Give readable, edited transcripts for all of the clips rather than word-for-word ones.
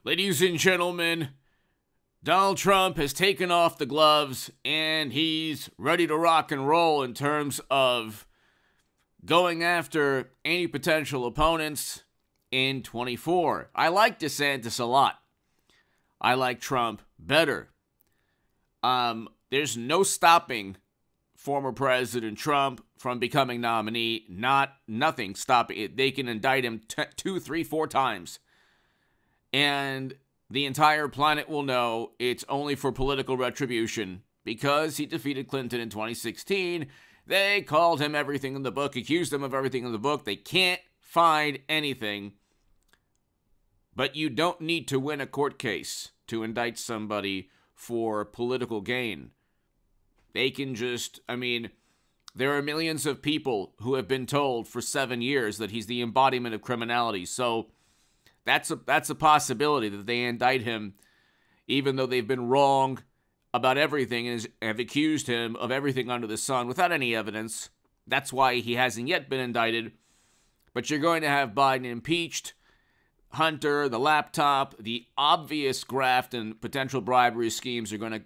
Ladies and gentlemen, Donald Trump has taken off the gloves and he's ready to rock and roll in terms of going after any potential opponents in 24. I like DeSantis a lot. I like Trump better. There's no stopping former President Trump from becoming nominee. Nothing stopping it. They can indict him 2, 3, 4 times. And the entire planet will know it's only for political retribution. Because he defeated Clinton in 2016, they called him everything in the book, accused him of everything in the book. They can't find anything. But you don't need to win a court case to indict somebody for political gain. They can just, there are millions of people who have been told for 7 years that he's the embodiment of criminality. So that's a possibility that they indict him, even though they've been wrong about everything and have accused him of everything under the sun without any evidence. That's why he hasn't yet been indicted. But you're going to have Biden impeached, Hunter, the laptop, the obvious graft and potential bribery schemes are going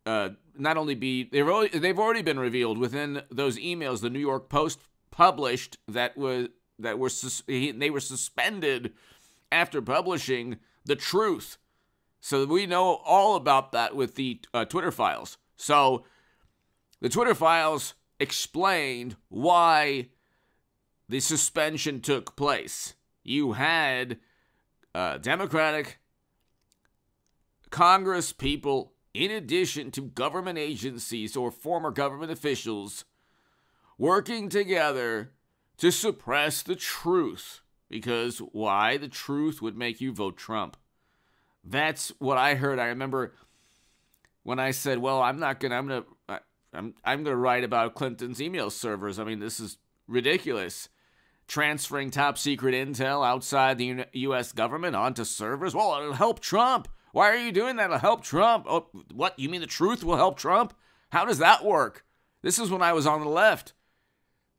to not only be, they've already been revealed within those emails the New York Post published they were suspended after publishing the truth. So we know all about that with the Twitter files. So the Twitter files explained why the suspension took place. You had Democratic Congress people, in addition to government agencies or former government officials, working together to suppress the truth. Because why? The truth would make you vote Trump. That's what I heard. I remember when I said, well, I'm going to write about Clinton's email servers. This is ridiculous. Transferring top secret intel outside the U.S. government onto servers? Well, it'll help Trump. Why are you doing that? It'll help Trump. Oh, what? You mean the truth will help Trump? How does that work? This is when I was on the left.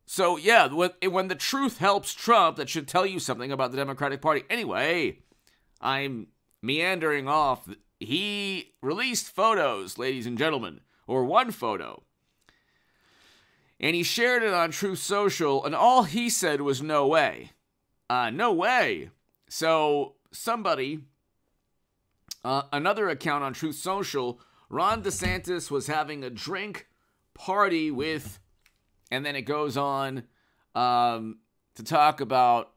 So, yeah, when the truth helps Trump, that should tell you something about the Democratic Party. Anyway, I'm meandering off. He released photos, ladies and gentlemen, or one photo. And he shared it on Truth Social, and all he said was, no way. No way. So somebody, another account on Truth Social, Ron DeSantis was having a drink party with, and then it goes on to talk about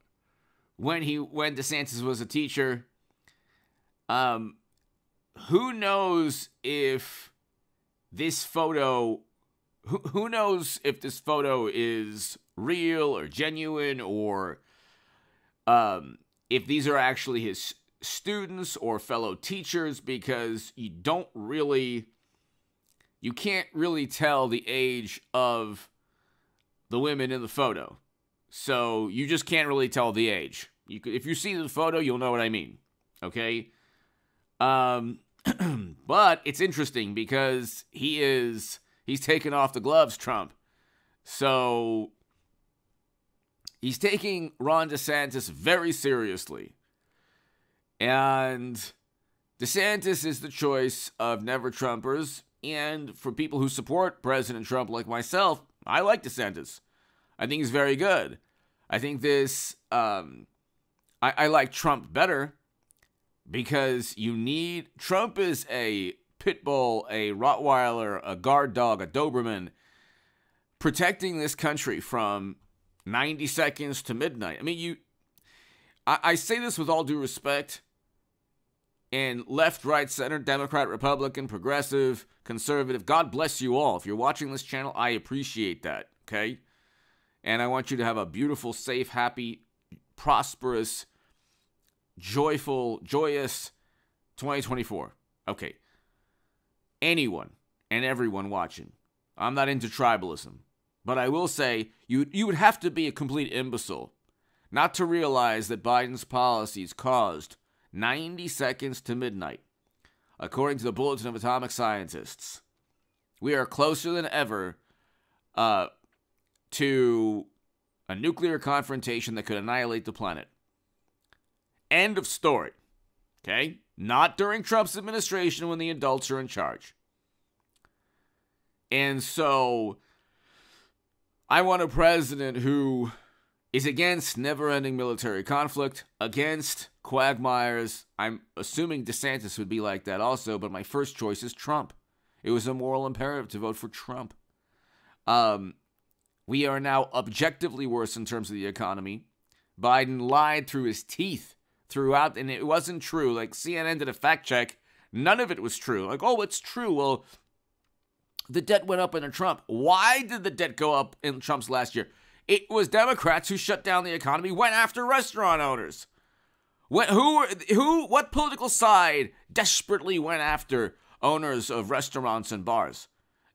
when DeSantis was a teacher. Who knows if this photo... Who knows if this photo is real or genuine, or if these are actually his students or fellow teachers, because you can't really tell the age of the women in the photo. So you just can't really tell the age. If you see the photo, you'll know what I mean. Okay? But it's interesting because he's taken off the gloves, Trump. So he's taking Ron DeSantis very seriously. And DeSantis is the choice of never-Trumpers. And for people who support President Trump like myself, I like DeSantis. I think he's very good. I think this, I like Trump better because Trump is a pit bull, a Rottweiler, a guard dog, a Doberman, protecting this country from 90 seconds to midnight. I say this with all due respect, and left, right, center, Democrat, Republican, progressive, conservative, God bless you all. If you're watching this channel, I appreciate that, okay? And I want you to have a beautiful, safe, happy, prosperous, joyful, joyous 2024. Okay. Anyone and everyone watching. I'm not into tribalism. But I will say, you would have to be a complete imbecile not to realize that Biden's policies caused 90 seconds to midnight. According to the Bulletin of Atomic Scientists, we are closer than ever to a nuclear confrontation that could annihilate the planet. End of story. Okay? Not during Trump's administration when the adults are in charge. And so I want a president who is against never-ending military conflict, against quagmires. I'm assuming DeSantis would be like that also, but my first choice is Trump. It was a moral imperative to vote for Trump. We are now objectively worse in terms of the economy. Biden lied through his teeth throughout, and it wasn't true. Like, CNN did a fact check. None of it was true. Like, oh, it's true. Well, the debt went up under Trump. Why did the debt go up in Trump's last year? It was Democrats who shut down the economy, went after restaurant owners. What political side desperately went after owners of restaurants and bars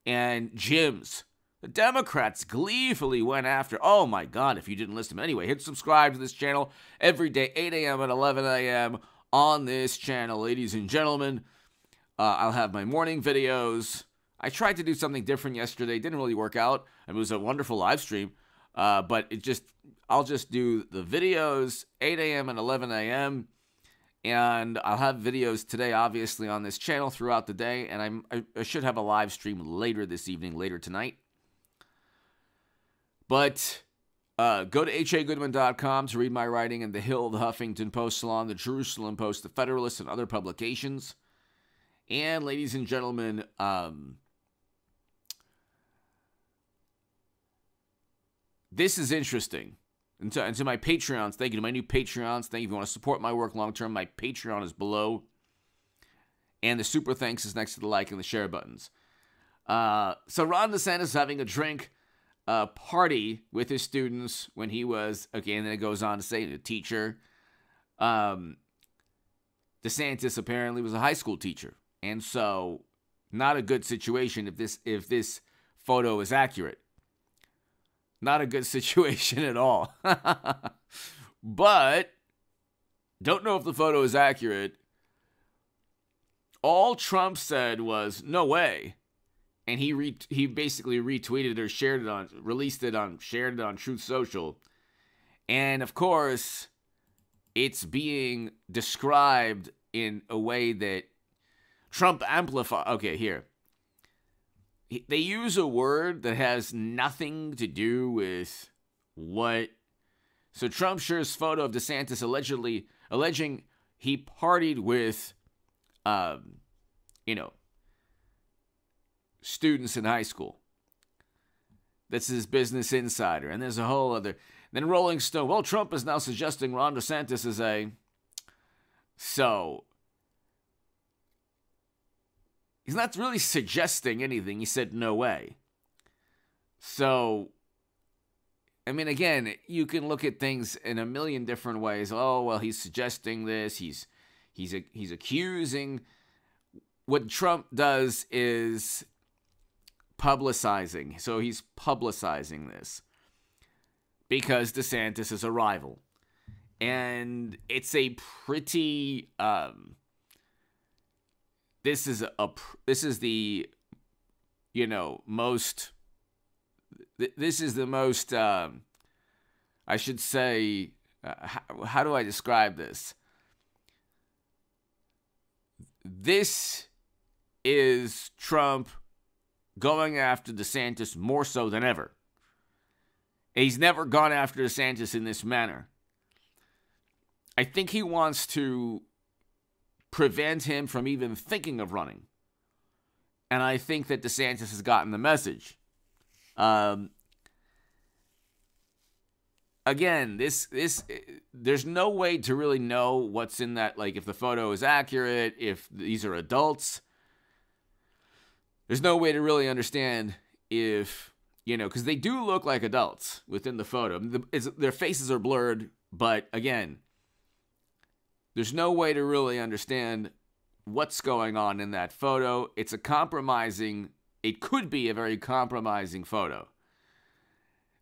and gyms? The Democrats gleefully went after. Oh my God, if you didn't listen. Anyway, hit subscribe to this channel every day, 8 a.m. and 11 a.m. on this channel, ladies and gentlemen. I'll have my morning videos. I tried to do something different yesterday. Didn't really work out. It was a wonderful live stream. But I'll just do the videos 8 a.m. and 11 a.m. And I'll have videos today, obviously, on this channel throughout the day. And I should have a live stream later this evening, later tonight. But go to hagoodman.com to read my writing in The Hill, The Huffington Post, Salon, The Jerusalem Post, The Federalist, and other publications. And, ladies and gentlemen, this is interesting. And to my Patreons, thank you. To my new Patreons, thank you. If you want to support my work long term, my Patreon is below. And the super thanks is next to the like and the share buttons. So Ron DeSantis is having a drink party with his students when he was, okay, and then it goes on to say, a teacher. DeSantis apparently was a high school teacher. And so, not a good situation if this photo is accurate. Not a good situation at all. But, don't know if the photo is accurate. All Trump said was, no way. And he basically retweeted or shared it on Truth Social. And of course, it's being described in a way that Trump amplified. Okay, here. They use a word that has nothing to do with what. So Trump shares photo of DeSantis alleging he partied with, students in high school. That's his Business Insider. And there's a whole other. Then Rolling Stone. Well, Trump is now suggesting Ron DeSantis is a. So. He's not really suggesting anything. He said no way. So. I mean, again, you can look at things in a million different ways. Oh, well, he's suggesting this. He's accusing. What Trump does is publicizing. So he's publicizing this because DeSantis is a rival. And it's a pretty this is the most I should say how do I describe this? This is Trump going after DeSantis more so than ever. He's never gone after DeSantis in this manner. I think he wants to prevent him from even thinking of running. And I think that DeSantis has gotten the message. Again, there's no way to really know what's in that, like if the photo is accurate, if these are adults. There's no way to really understand if, because they do look like adults within the photo. Their faces are blurred, but again, there's no way to really understand what's going on in that photo. It could be a very compromising photo.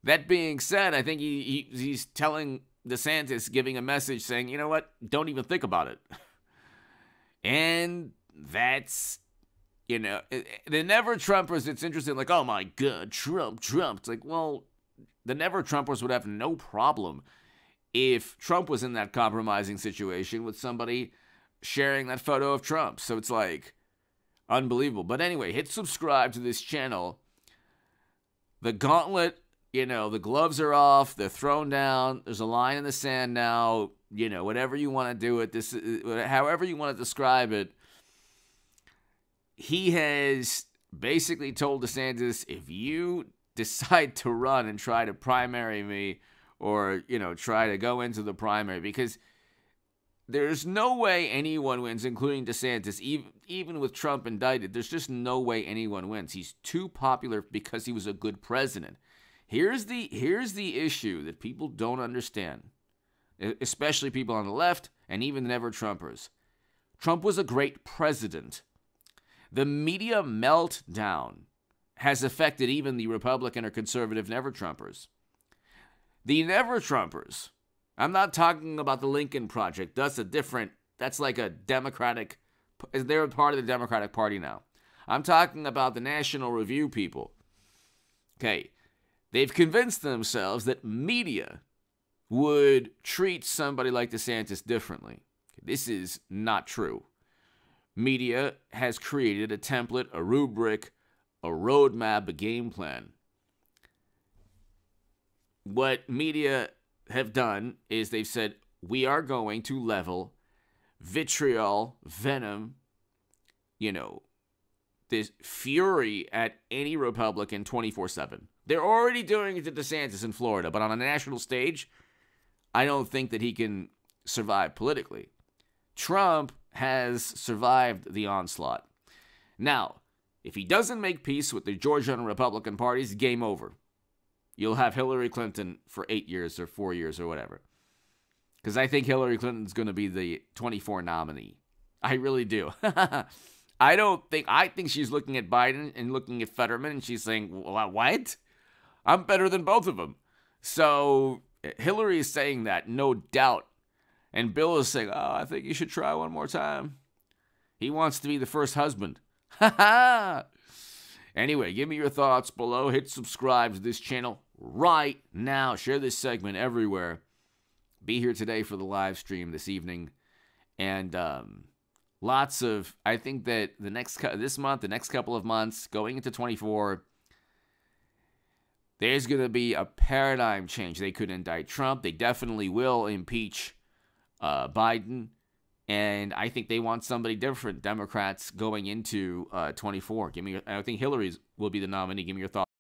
That being said, I think he's telling DeSantis, giving a message saying, you know what, don't even think about it. And that's, the never-Trumpers, it's interesting, like, oh my God, Trump. It's like, well, the never-Trumpers would have no problem if Trump was in that compromising situation with somebody sharing that photo of Trump. So it's like unbelievable. But anyway, hit subscribe to this channel. The gauntlet, the gloves are off. They're thrown down. There's a line in the sand now. Whatever you want to do it, however you want to describe it. He has basically told DeSantis, if you decide to run and try to primary me or, try to go into the primary, because there's no way anyone wins, including DeSantis, even with Trump indicted. There's just no way anyone wins. He's too popular because he was a good president. Here's the issue that people don't understand, especially people on the left and even the never-Trumpers. Trump was a great president. The media meltdown has affected even the Republican or conservative never-Trumpers. The never-Trumpers, I'm not talking about the Lincoln Project. That's like a Democratic, they're part of the Democratic Party now. I'm talking about the National Review people. Okay, they've convinced themselves that media would treat somebody like DeSantis differently. This is not true. Media has created a template, a rubric, a roadmap, a game plan. What media have done is they've said, we are going to level vitriol, venom, this fury at any Republican 24/7. They're already doing it to DeSantis in Florida, but on a national stage, I don't think that he can survive politically. Trump has survived the onslaught. Now, if he doesn't make peace with the Georgia and Republican parties, game over. You'll have Hillary Clinton for 8 years or 4 years or whatever. Because I think Hillary Clinton's going to be the 24 nominee. I really do. I think she's looking at Biden and looking at Fetterman and she's saying, what? I'm better than both of them. So Hillary is saying that, no doubt. And Bill is saying, I think you should try one more time. He wants to be the first husband. Anyway, give me your thoughts below. Hit subscribe to this channel right now. Share this segment everywhere. Be here today for the live stream this evening. And I think that this month, the next couple of months, going into 24, there's going to be a paradigm change. They could indict Trump. They definitely will impeach Biden. And I think they want somebody different, Democrats, going into 24. I think Hillary will be the nominee. Give me your thoughts.